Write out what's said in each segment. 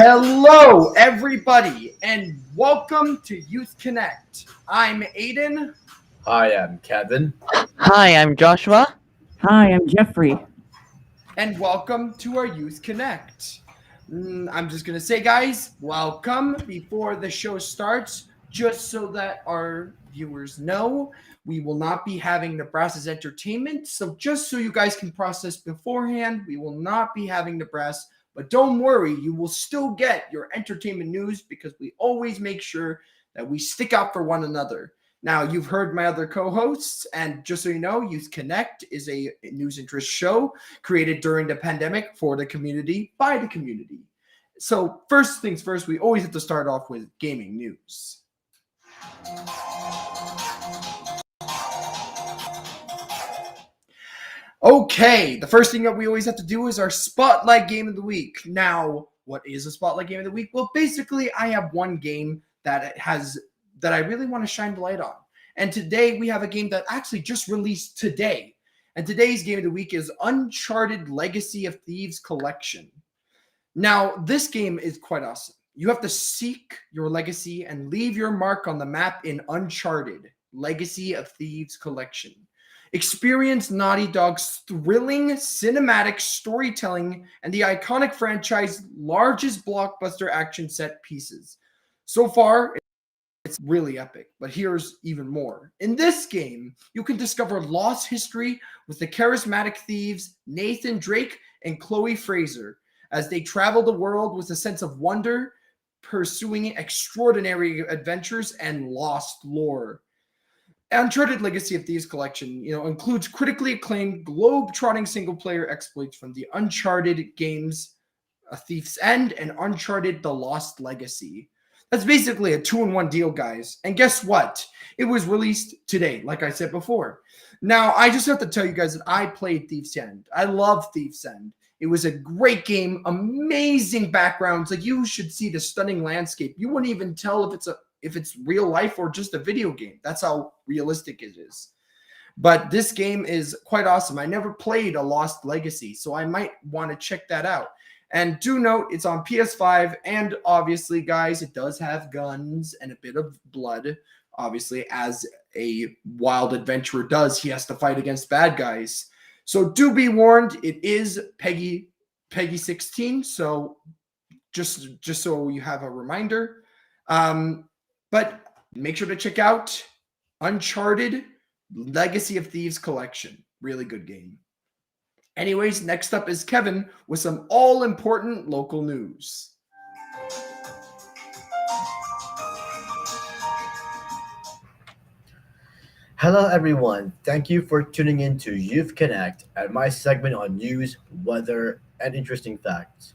Hello, everybody, and welcome to Youth Connect. I'm Aiden. Hi, I'm Kevin. Hi, I'm Joshua. Hi, I'm Jeffrey. And welcome to our Youth Connect. I'm just going to say, guys, welcome before the show starts, just so that our viewers know we will not be having Nebraska's entertainment. So, just so you guys can process beforehand, we will not be having Nebraska. But don't worry, you will still get your entertainment news because we always make sure that we stick out for one another. Now, you've heard my other co-hosts, and just so you know, Youth Connect is a news interest show created during the pandemic for the community, by the community. So first things first, we always have to start off with gaming news. Okay, the first thing that we always have to do is our Spotlight Game of the Week. Now, what is a Spotlight Game of the Week? Well, basically, I have one game that I really want to shine the light on. And today we have a game that actually just released today. And today's game of the week is Uncharted Legacy of Thieves Collection. Now, this game is quite awesome. You have to seek your legacy and leave your mark on the map in Uncharted Legacy of Thieves Collection. Experience Naughty Dog's thrilling cinematic storytelling and the iconic franchise's largest blockbuster action set pieces. So far, it's really epic, but here's even more. In this game, you can discover lost history with the charismatic thieves Nathan Drake and Chloe Fraser as they travel the world with a sense of wonder, pursuing extraordinary adventures and lost lore. Uncharted Legacy of Thieves Collection, includes critically acclaimed globe-trotting single-player exploits from the Uncharted games, A Thief's End, and Uncharted: The Lost Legacy. That's basically a 2-in-1 deal, guys. And guess what? It was released today, like I said before. Now, I just have to tell you guys that I played Thief's End. I love Thief's End. It was a great game, amazing backgrounds. Like, you should see the stunning landscape. You wouldn't even tell if it's real life or just a video game. That's how realistic it is. But this game is quite awesome. I never played a Lost Legacy, so I might want to check that out. And do note, it's on PS5, and obviously, guys, it does have guns and a bit of blood. Obviously, as a wild adventurer does, he has to fight against bad guys. So do be warned, it is Peggy 16, so just so you have a reminder. But make sure to check out Uncharted Legacy of Thieves Collection. Really good game. Anyways, next up is Kevin with some all-important local news. Hello, everyone. Thank you for tuning in to Youth Connect and my segment on news, weather, and interesting facts.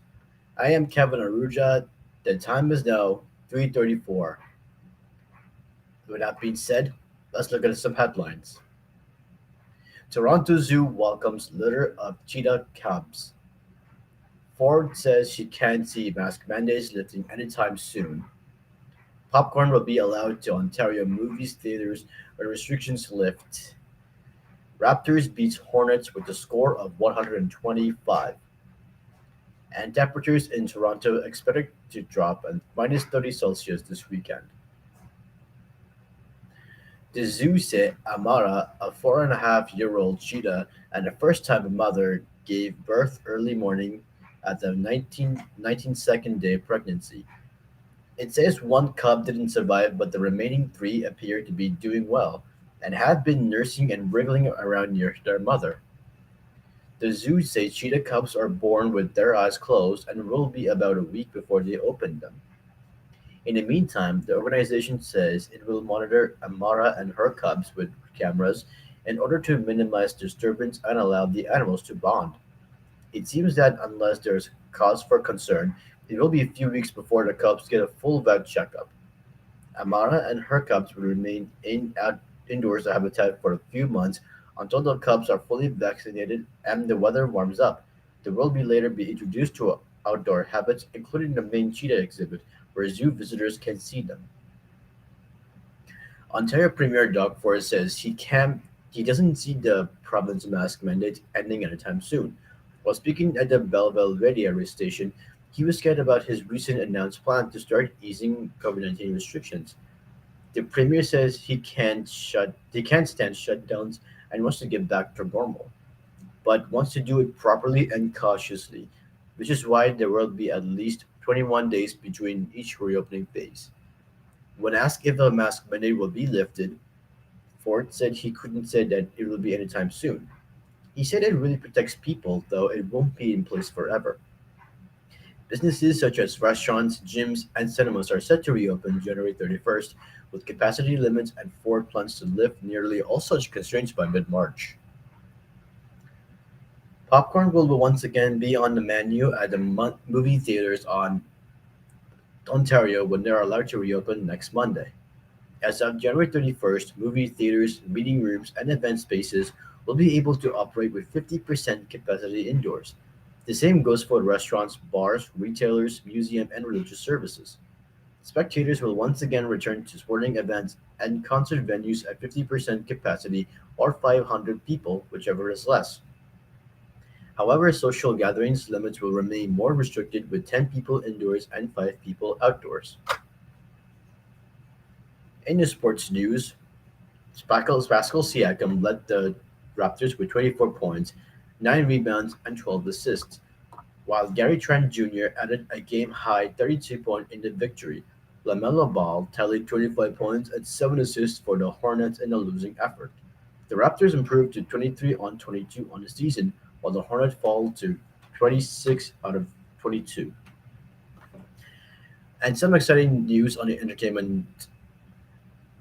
I am Kevin Aruja. The time is now 3:34. With that being said, let's look at some headlines. Toronto Zoo welcomes litter of cheetah cubs. Ford says she can't see mask mandates lifting anytime soon. Popcorn will be allowed to Ontario movie theaters when restrictions lift. Raptors beats Hornets with a score of 125. And temperatures in Toronto expected to drop at minus 30 Celsius this weekend. The zoo said Amara, a 4.5-year-old cheetah and a first-time mother, gave birth early morning at the 19-second day pregnancy. It says one cub didn't survive, but the remaining 3 appear to be doing well and have been nursing and wriggling around near their mother. The zoo says cheetah cubs are born with their eyes closed and will be about a week before they open them. In the meantime, the organization says it will monitor Amara and her cubs with cameras in order to minimize disturbance and allow the animals to bond. It seems that unless there's cause for concern, it will be a few weeks before the cubs get a full vet checkup. Amara and her cubs will remain indoors habitat for a few months until the cubs are fully vaccinated and the weather warms up. They will later be introduced to outdoor habits, including the main cheetah exhibit, where zoo visitors can see them. Ontario Premier Doug Ford says he doesn't see the province mask mandate ending anytime soon. While speaking at the Belleville radio station, He was scared about his recent announced plan to start easing COVID-19 restrictions. The premier says he can't stand shutdowns and wants to get back to normal, but wants to do it properly and cautiously, which is why there will be at least 21 days between each reopening phase. When asked if the mask mandate will be lifted, Ford said he couldn't say that it will be anytime soon. He said it really protects people, though it won't be in place forever. Businesses such as restaurants, gyms, and cinemas are set to reopen January 31st, with capacity limits, and Ford plans to lift nearly all such constraints by mid March. Popcorn will once again be on the menu at the movie theaters on Ontario when they are allowed to reopen next Monday. As of January 31st, movie theaters, meeting rooms, and event spaces will be able to operate with 50% capacity indoors. The same goes for restaurants, bars, retailers, museum, and religious services. Spectators will once again return to sporting events and concert venues at 50% capacity or 500 people, whichever is less. However, social gatherings limits will remain more restricted with 10 people indoors and 5 people outdoors. In the sports news, Pascal Siakam led the Raptors with 24 points, 9 rebounds, and 12 assists, while Gary Trent Jr. added a game-high 32-point in the victory. LaMelo Ball tallied 25 points and 7 assists for the Hornets in a losing effort. The Raptors improved to 23 on 22 on the season, while the Hornets fall to 26 out of 22. And some exciting news on the entertainment.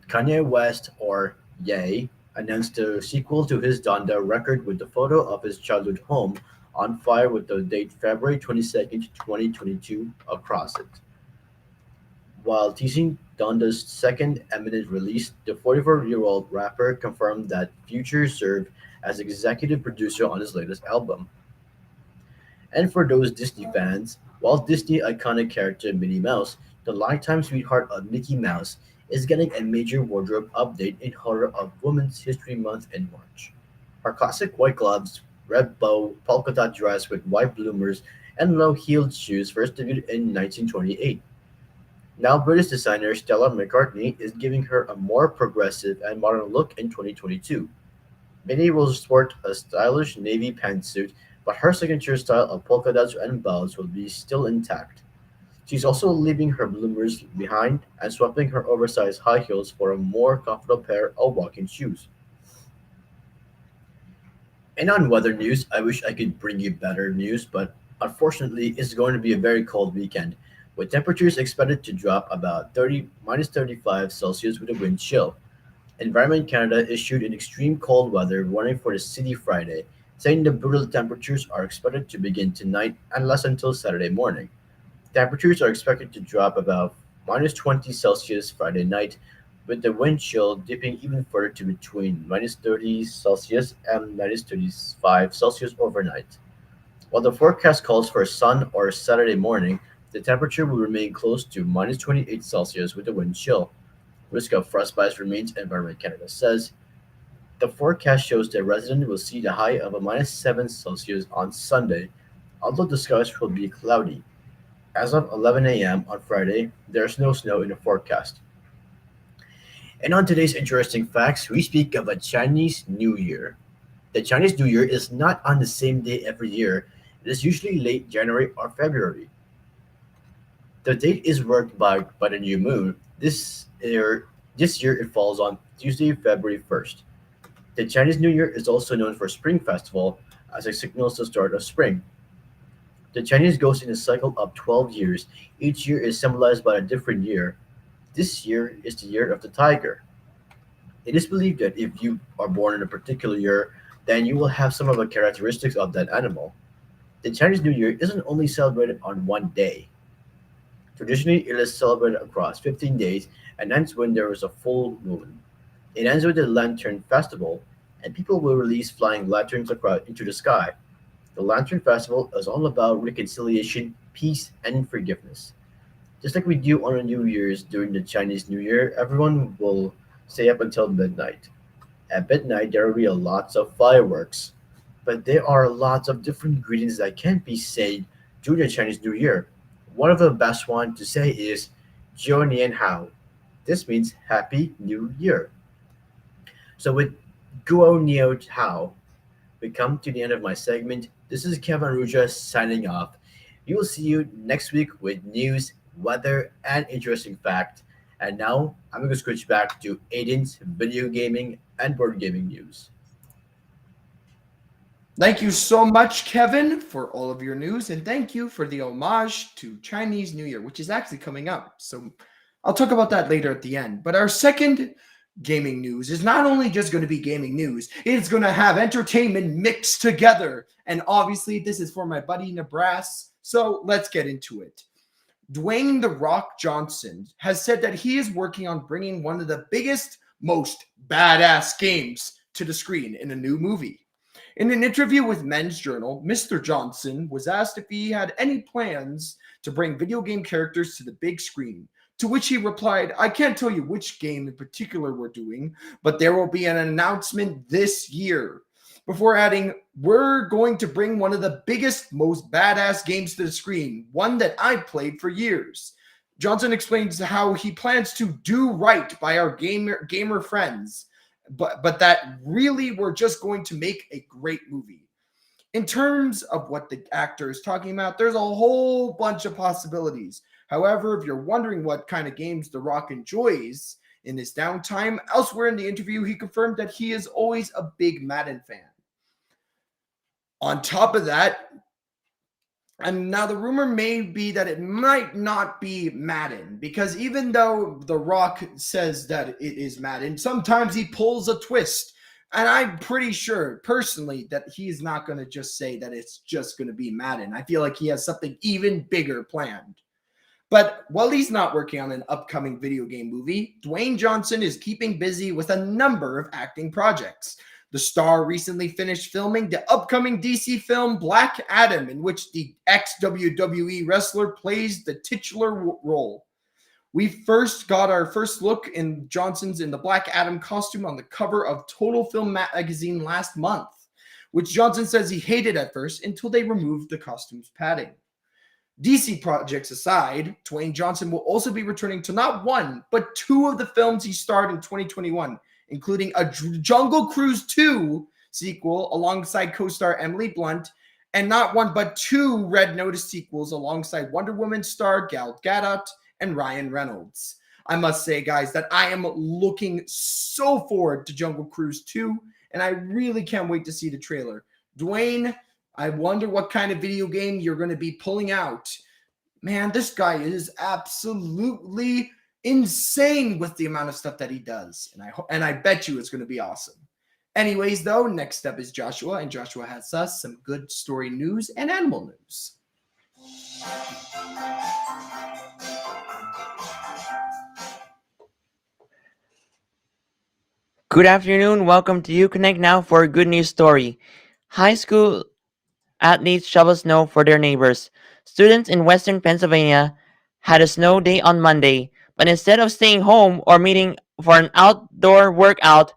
Kanye West, or Ye, announced a sequel to his Donda record with the photo of his childhood home on fire with the date February 22nd, 2022 across it. While teasing Donda's second imminent release, the 44-year-old rapper confirmed that Future served as executive producer on his latest album. And for those Disney fans, Walt Disney iconic character Minnie Mouse, the lifetime sweetheart of Mickey Mouse, is getting a major wardrobe update in honor of Women's History Month in March. Her classic white gloves, red bow, polka dot dress with white bloomers, and low heeled shoes first debuted in 1928. Now, British designer Stella McCartney is giving her a more progressive and modern look in 2022. Minnie will sport a stylish navy pantsuit, but her signature style of polka dots and bows will be still intact. She's also leaving her bloomers behind and swapping her oversized high heels for a more comfortable pair of walking shoes. And on weather news, I wish I could bring you better news, but unfortunately, it's going to be a very cold weekend, with temperatures expected to drop about 30 minus 35 Celsius with a wind chill. Environment Canada issued an extreme cold weather warning for the city Friday, saying the brutal temperatures are expected to begin tonight and last until Saturday morning. Temperatures are expected to drop about minus 20 Celsius Friday night, with the wind chill dipping even further to between minus 30 Celsius and minus 35 Celsius overnight. While the forecast calls for sun or Saturday morning, the temperature will remain close to minus 28 Celsius with the wind chill. Risk of frostbite remains, Environment Canada says. The forecast shows that residents will see the high of a minus 7 Celsius on Sunday, although the skies will be cloudy. As of 11 a.m. on Friday, there's no snow in the forecast. And on today's interesting facts, we speak of a Chinese New Year. The Chinese New Year is not on the same day every year. It is usually late January or February. The date is worked by the new moon. This year it falls on Tuesday, February 1st. The Chinese New Year is also known for Spring Festival, as it signals the start of spring. The Chinese goes in a cycle of 12 years. Each year is symbolized by a different year. This year is the year of the tiger. It is believed that if you are born in a particular year, then you will have some of the characteristics of that animal. The Chinese New Year isn't only celebrated on one day. Traditionally, it is celebrated across 15 days and ends when there is a full moon. It ends with the Lantern Festival, and people will release flying lanterns across into the sky. The Lantern Festival is all about reconciliation, peace, and forgiveness. Just like we do on a New Year's during the Chinese New Year, everyone will stay up until midnight. At midnight, there will be a lots of fireworks, but there are lots of different ingredients that can't be said during the Chinese New Year. One of the best one to say is Jiu Nian Hao. This means Happy New Year. So with Guo Niao Hao, we come to the end of my segment. This is Kevin Ruja signing off. We will see you next week with news, weather, and interesting fact. And now I'm going to switch back to Aiden's video gaming and board gaming news. Thank you so much, Kevin, for all of your news, and thank you for the homage to Chinese New Year, which is actually coming up. So I'll talk about that later at the end. But our second gaming news is not only just going to be gaming news, it's going to have entertainment mixed together. And obviously, this is for my buddy Nibras. So let's get into it. Dwayne "The Rock" Johnson has said that he is working on bringing one of the biggest, most badass games to the screen in a new movie. In an interview with Men's Journal, Mr. Johnson was asked if he had any plans to bring video game characters to the big screen, to which he replied, "I can't tell you which game in particular we're doing, but there will be an announcement this year," before adding, "We're going to bring one of the biggest, most badass games to the screen, one that I've played for years." Johnson explains how he plans to do right by our gamer friends, but that really we're just going to make a great movie. In terms of what the actor is talking about, there's a whole bunch of possibilities. However, if you're wondering what kind of games The Rock enjoys in his downtime, elsewhere in the interview, he confirmed that he is always a big Madden fan. On top of that, and now the rumor may be that it might not be Madden, because even though The Rock says that it is Madden, sometimes he pulls a twist. And I'm pretty sure, personally, that he's not going to just say that it's just going to be Madden. I feel like he has something even bigger planned. But while he's not working on an upcoming video game movie, Dwayne Johnson is keeping busy with a number of acting projects. The star recently finished filming the upcoming DC film Black Adam, in which the ex-WWE wrestler plays the titular role. We first got our first look in Johnson's in the Black Adam costume on the cover of Total Film magazine last month, which Johnson says he hated at first until they removed the costume's padding. DC projects aside, Dwayne Johnson will also be returning to not one, but two of the films he starred in 2021, including a Jungle Cruise 2 sequel alongside co-star Emily Blunt, and not one but two Red Notice sequels alongside Wonder Woman star Gal Gadot and Ryan Reynolds. I must say, guys, that I am looking so forward to Jungle Cruise 2, and I really can't wait to see the trailer. Dwayne, I wonder what kind of video game you're going to be pulling out. Man, this guy is absolutely insane with the amount of stuff that he does, and I bet you it's going to be awesome. Anyways, though, next up is Joshua, and Joshua has us some good story news and animal news. Good afternoon. Welcome to Connect Now for a good news story. High school athletes shovel snow for their neighbors. Students in western Pennsylvania had a snow day on Monday, but instead of staying home or meeting for an outdoor workout,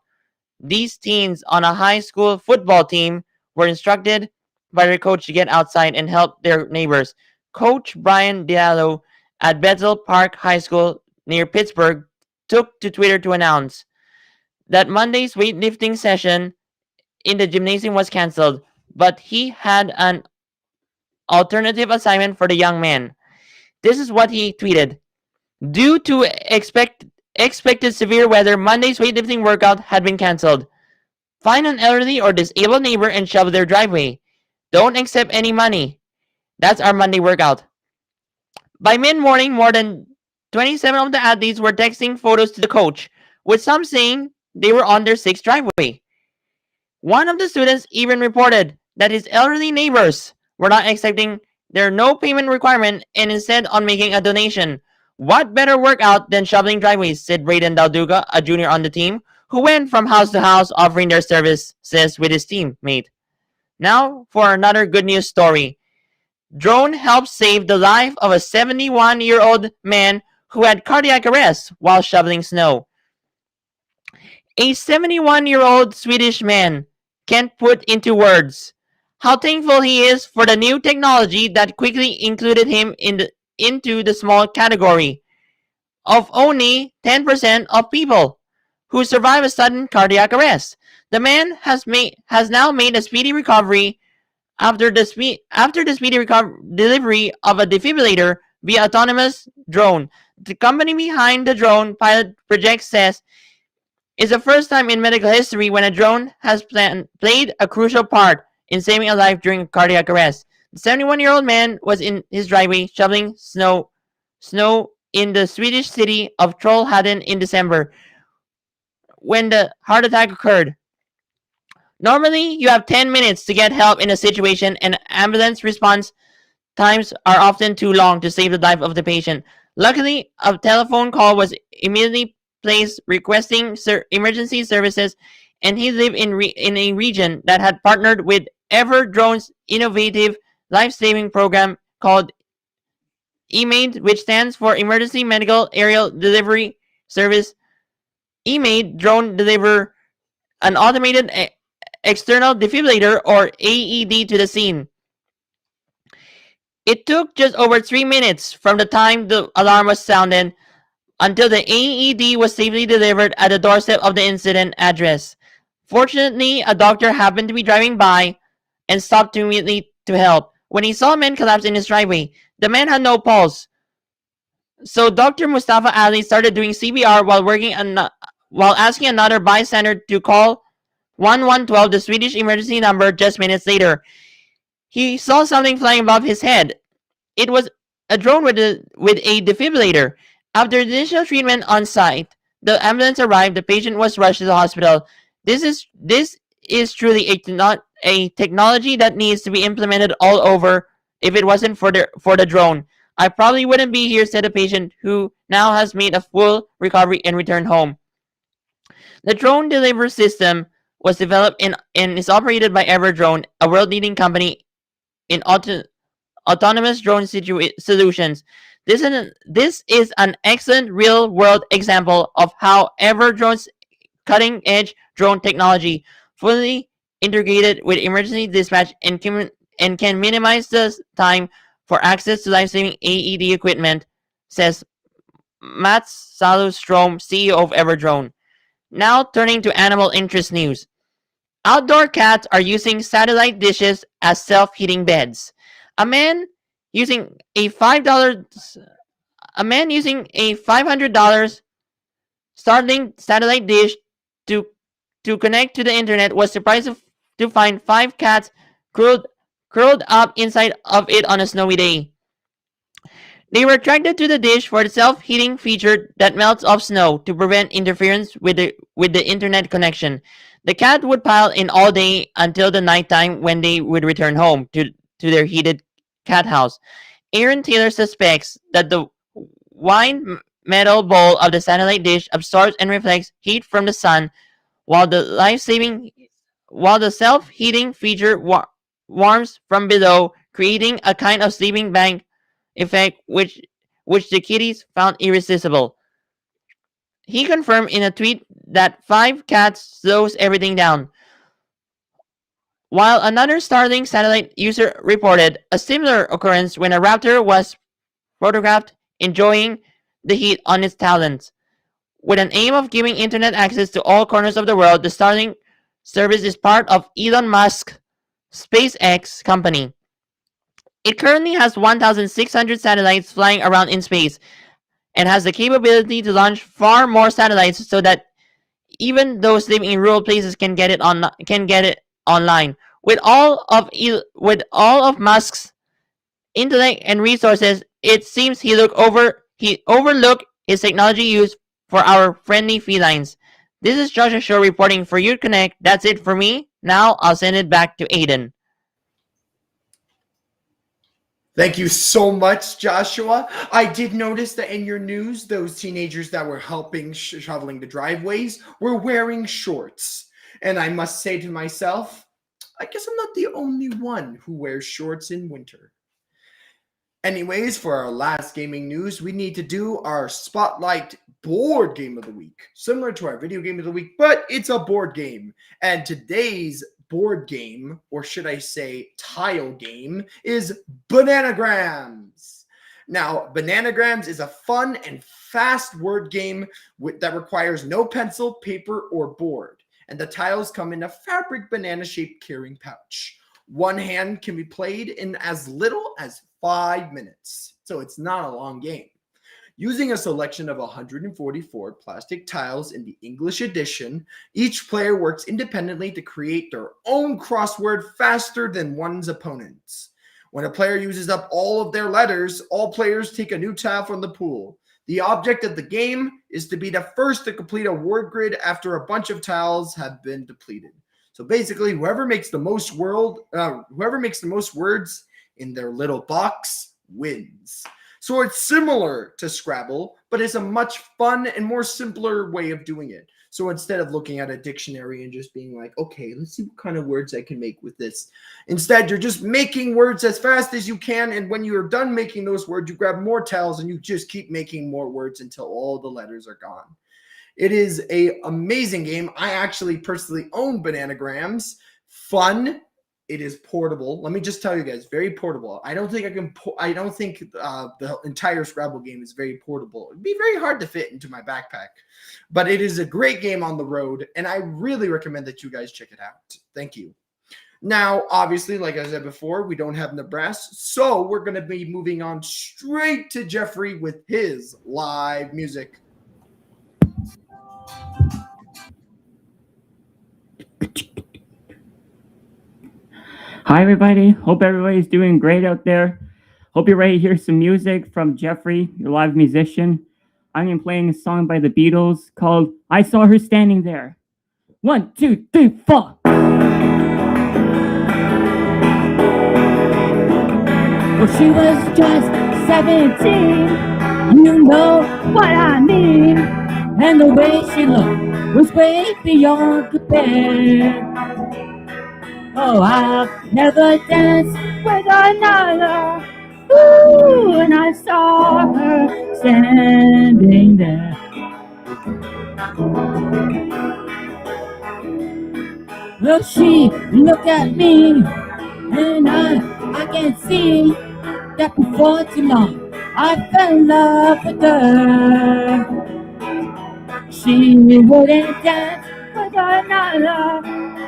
these teens on a high school football team were instructed by their coach to get outside and help their neighbors. Coach Brian Diallo at Bethel Park High School near Pittsburgh took to Twitter to announce that Monday's weightlifting session in the gymnasium was canceled, but he had an alternative assignment for the young man. This is what he tweeted. Due to expected severe weather, Monday's weightlifting workout had been canceled. Find an elderly or disabled neighbor and shovel their driveway. Don't accept any money. That's our Monday workout. By mid-morning, more than 27 of the athletes were texting photos to the coach, with some saying they were on their sixth driveway. One of the students even reported that his elderly neighbors were not accepting their no payment requirement and instead on making a donation. What better workout than shoveling driveways, said Braden Dalduga, a junior on the team, who went from house to house offering their services with his teammate. Now for another good news story. Drone helped save the life of a 71-year-old man who had cardiac arrest while shoveling snow. A 71-year-old Swedish man can't put into words how thankful he is for the new technology that quickly included him in into the small category of only 10% of people who survive a sudden cardiac arrest. The man has now made a speedy recovery after the speedy delivery of a defibrillator via autonomous drone. The company behind the drone pilot project says it's the first time in medical history when a drone has played a crucial part in saving a life during a cardiac arrest. The 71-year-old man was in his driveway shoveling snow in the Swedish city of Trollhättan in December when the heart attack occurred. Normally, you have 10 minutes to get help in a situation, and ambulance response times are often too long to save the life of the patient. Luckily, a telephone call was immediately placed requesting emergency services, and he lived in a region that had partnered with Everdrone's innovative life-saving program called EMADE, which stands for Emergency Medical Aerial Delivery Service. EMADE drone deliver an automated external defibrillator or AED to the scene. It took just over 3 minutes from the time the alarm was sounded until the AED was safely delivered at the doorstep of the incident address. Fortunately, a doctor happened to be driving by and stopped immediately to help. When he saw a man collapse in his driveway, the man had no pulse. So Dr. Mustafa Ali started doing CPR while asking another bystander to call 1112, the Swedish emergency number, just minutes later. He saw something flying above his head. It was a drone with a defibrillator. After initial treatment on site, the ambulance arrived. The patient was rushed to the hospital. This is truly a technology that needs to be implemented all over. If it wasn't for the drone, I probably wouldn't be here, said the patient, who now has made a full recovery and returned home. The drone delivery system was developed and is operated by Everdrone, a world-leading company in autonomous drone solutions. This is an excellent real-world example of how Everdrone's cutting-edge drone technology fully integrated with emergency dispatch and can minimize the time for access to life-saving AED equipment, says Mats Salustrom, CEO of Everdrone. Now turning to animal interest news. Outdoor cats are using satellite dishes as self-heating beds. A man using a $500 Starlink satellite dish to connect to the internet was surprised to find 5 cats curled up inside of it on a snowy day. They were attracted to the dish for the self-heating feature that melts off snow to prevent interference with the internet connection. The cat would pile in all day until the nighttime when they would return home to their heated cat house. Aaron Taylor suspects that the wine metal bowl of the satellite dish absorbs and reflects heat from the sun, while the self-heating feature warms from below, creating a kind of sleeping bag effect which the kitties found irresistible. He confirmed in a tweet that 5 cats slows everything down. While another Starlink satellite user reported a similar occurrence when a raptor was photographed enjoying the heat on its talons. With an aim of giving internet access to all corners of the world, the Starlink service is part of Elon Musk's SpaceX company. It currently has 1,600 satellites flying around in space and has the capability to launch far more satellites so that even those living in rural places can get it online. With all of Musk's intellect and resources, it seems he overlooked his technology use for our friendly felines. This is Joshua Shore reporting for Youth Connect. That's it for me. Now I'll send it back to Aiden. Thank you so much, Joshua. I did notice that in your news, those teenagers that were helping shoveling the driveways were wearing shorts. And I must say to myself, I guess I'm not the only one who wears shorts in winter. Anyways, for our last gaming news, we need to do our Spotlight board game of the week. Similar to our video game of the week, but it's a board game. And today's board game, or should I say tile game, is Bananagrams. Now, Bananagrams is a fun and fast word game that requires no pencil, paper, or board. And the tiles come in a fabric banana-shaped carrying pouch. One hand can be played in as little as 5 minutes. So it's not a long game. Using a selection of 144 plastic tiles in the English edition, each player works independently to create their own crossword faster than one's opponents. When a player uses up all of their letters, all players take a new tile from the pool. The object of the game is to be the first to complete a word grid after a bunch of tiles have been depleted. So basically, whoever makes the most words in their little box wins. So it's similar to Scrabble, but it's a much fun and more simpler way of doing it. So instead of looking at a dictionary and just being like, okay, let's see what kind of words I can make with this. Instead, you're just making words as fast as you can. And when you're done making those words, you grab more tiles and you just keep making more words until all the letters are gone. It is an amazing game. I actually personally own Bananagrams. Fun. It is portable. Let me just tell you guys, very portable. I don't think the entire Scrabble game is very portable. It'd be very hard to fit into my backpack, but it is a great game on the road, and I really recommend that you guys check it out. Thank you. Now, obviously, like I said before, we don't have Nibras, so we're going to be moving on straight to Jeffrey with his live music. Hi, everybody. Hope everybody's doing great out there. Hope you're ready to hear some music from Jeffrey, your live musician. I'm going to be playing a song by the Beatles called I Saw Her Standing There. 1, 2, 3, 4. Well, she was just 17. You know what I mean. And the way she looked was way beyond compare. Oh, I've never danced with another. Ooh, and I saw her standing there. Well, she looked at me, and I can see that before too long I fell in love with her. She wouldn't dance with another.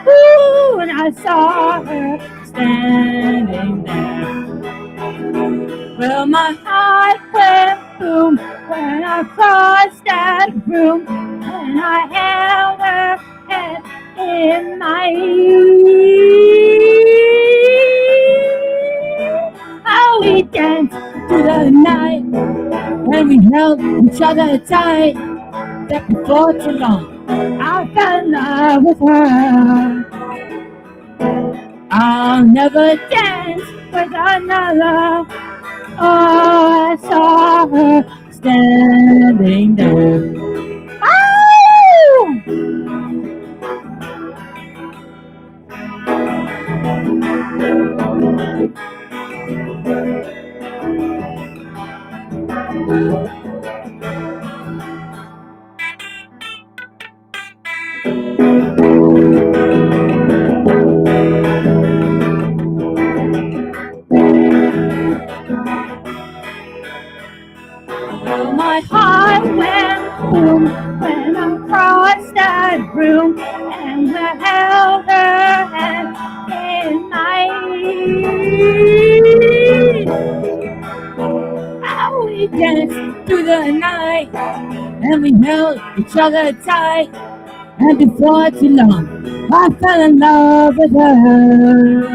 Ooh, and I saw her standing there. Well, my heart went boom when I crossed that room, and I held her head in my ear. How we danced through the night, and we held each other tight. That before too long I fell in love with her. I'll never dance with another. Oh, I saw her standing there. Oh! My heart went boom when I crossed that room, and I held her hand in my ear. How we danced through the night, and we held each other tight, and before too long I fell in love with her.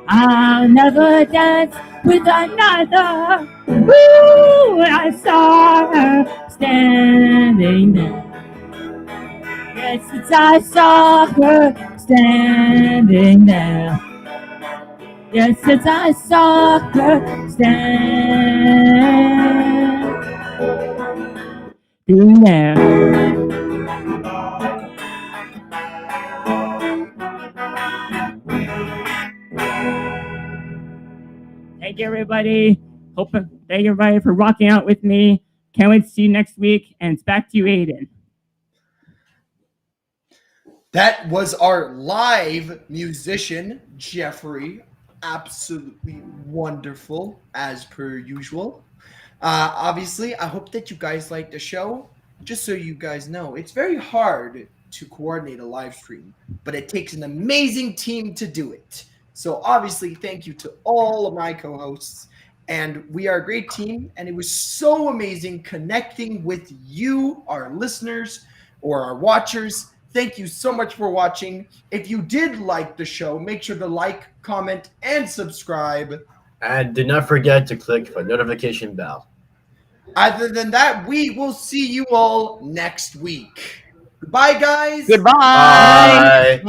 I'll never dance with another. Ooh, I saw her standing there. Yes, since I saw her standing there. Yes, since I saw her standing there. Thank you, everybody. Thank you, everybody, for rocking out with me. Can't wait to see you next week. And it's back to you, Aiden. That was our live musician, Jeffrey. absolutely wonderful as per usual. Obviously, I hope that you guys like the show. Just so you guys know, it's very hard to coordinate a live stream, but it takes an amazing team to do it. So, obviously, thank you to all of my co hosts. And we are a great team. And it was so amazing connecting with you, our listeners or our watchers. Thank you so much for watching. If you did like the show, make sure to like, comment, and subscribe. And do not forget to click the notification bell. Other than that, we will see you all next week. Goodbye, guys. Goodbye. Bye.